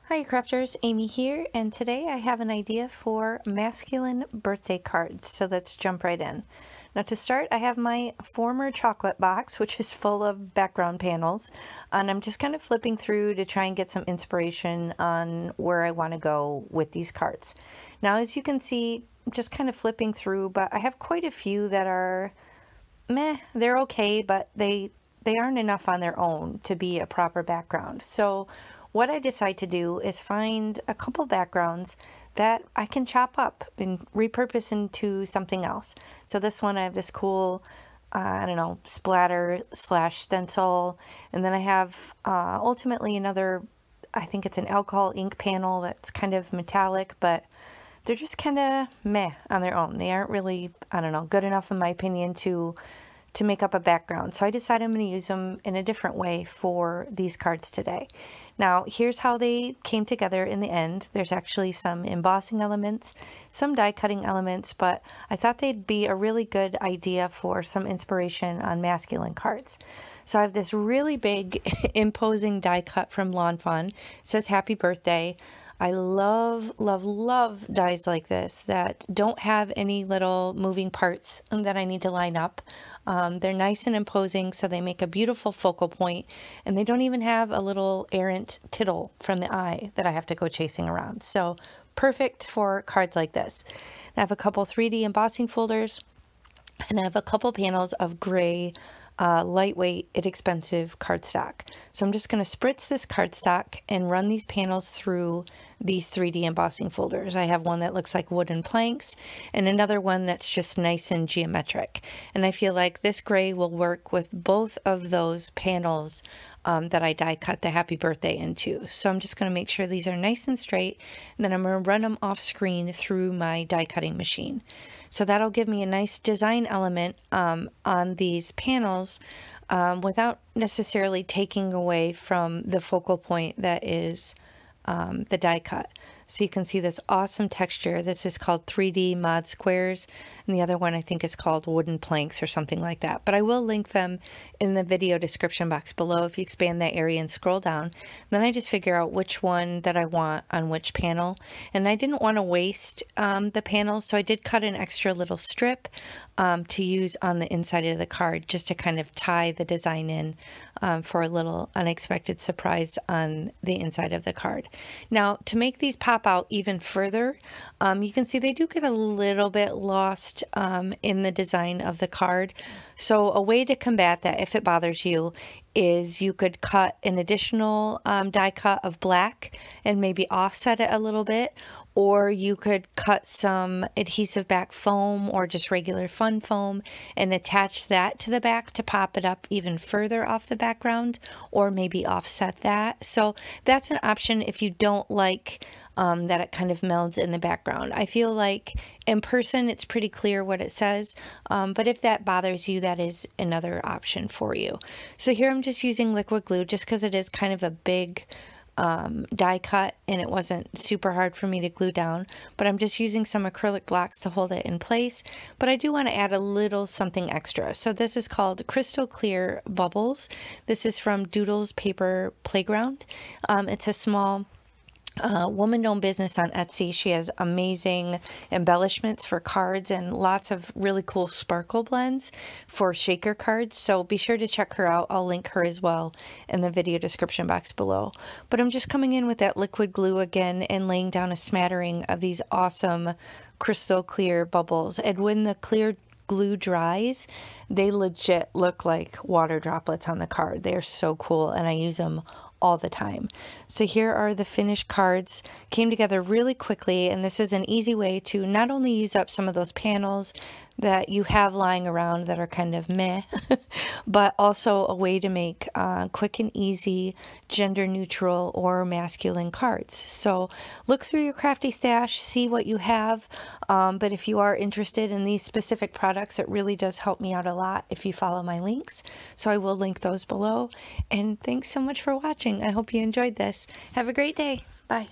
Hi crafters, Amy here, and today I have an idea for masculine birthday cards, so let's jump right in. Now to start, I have my former chocolate box, which is full of background panels, and I'm just kind of flipping through to try and get some inspiration on where I want to go with these cards. Now as you can see, just kind of flipping through, but I have quite a few that are meh, they're okay, but they aren't enough on their own to be a proper background. So what I decide to do is find a couple backgrounds that I can chop up and repurpose into something else. So this one, I have this cool, I don't know, splatter slash stencil. And then I have ultimately another, I think it's an alcohol ink panel that's kind of metallic, but they're just kind of meh on their own. They aren't really, I don't know, good enough in my opinion to make up a background. So I decided I'm going to use them in a different way for these cards today. Now, here's how they came together in the end. There's actually some embossing elements, some die cutting elements, but I thought they'd be a really good idea for some inspiration on masculine cards. So I have this really big imposing die cut from Lawn Fun. It says happy birthday. I love, love, love dies like this that don't have any little moving parts that I need to line up. They're nice and imposing, so they make a beautiful focal point, and they don't even have a little errant tittle from the eye that I have to go chasing around. So perfect for cards like this. I have a couple 3D embossing folders, and I have a couple panels of gray lightweight, inexpensive cardstock. So I'm just going to spritz this cardstock and run these panels through these 3D embossing folders. I have one that looks like wooden planks and another one that's just nice and geometric. And I feel like this gray will work with both of those panels that I die cut the happy birthday into. So I'm just going to make sure these are nice and straight, and then I'm going to run them off screen through my die cutting machine. So that'll give me a nice design element on these panels without necessarily taking away from the focal point that is the die cut. So you can see this awesome texture. This is called 3D Mod Squares, and the other one I think is called Wooden Planks or something like that. But I will link them in the video description box below if you expand that area and scroll down. Then I just figure out which one that I want on which panel. And I didn't want to waste the panels, so I did cut an extra little strip to use on the inside of the card just to kind of tie the design in for a little unexpected surprise on the inside of the card. Now, to make these pop out even further, you can see they do get a little bit lost in the design of the card. So a way to combat that, if it bothers you, is you could cut an additional die cut of black and maybe offset it a little bit, or you could cut some adhesive back foam or just regular fun foam and attach that to the back to pop it up even further off the background, or maybe offset that. So that's an option if you don't like that it kind of melds in the background. I feel like in person it's pretty clear what it says, but if that bothers you, that is another option for you. So here I'm just using liquid glue just because it is kind of a big die cut and it wasn't super hard for me to glue down, but I'm just using some acrylic blocks to hold it in place. But I do want to add a little something extra. So this is called Crystal Clear Bubbles. This is from Doodles Paper Playground. It's a small woman-owned business on Etsy. She has amazing embellishments for cards and lots of really cool sparkle blends for shaker cards. So be sure to check her out. I'll link her as well in the video description box below. But I'm just coming in with that liquid glue again and laying down a smattering of these awesome crystal clear bubbles. And when the clear glue dries, they legit look like water droplets on the card. They are so cool, and I use them all the time. So here are the finished cards. Came together really quickly, and this is an easy way to not only use up some of those panels that you have lying around that are kind of meh, but also a way to make quick and easy gender neutral or masculine cards. So look through your crafty stash, see what you have, but if you are interested in these specific products, it really does help me out a lot if you follow my links. So I will link those below, and thanks so much for watching. I hope you enjoyed this. Have a great day. Bye.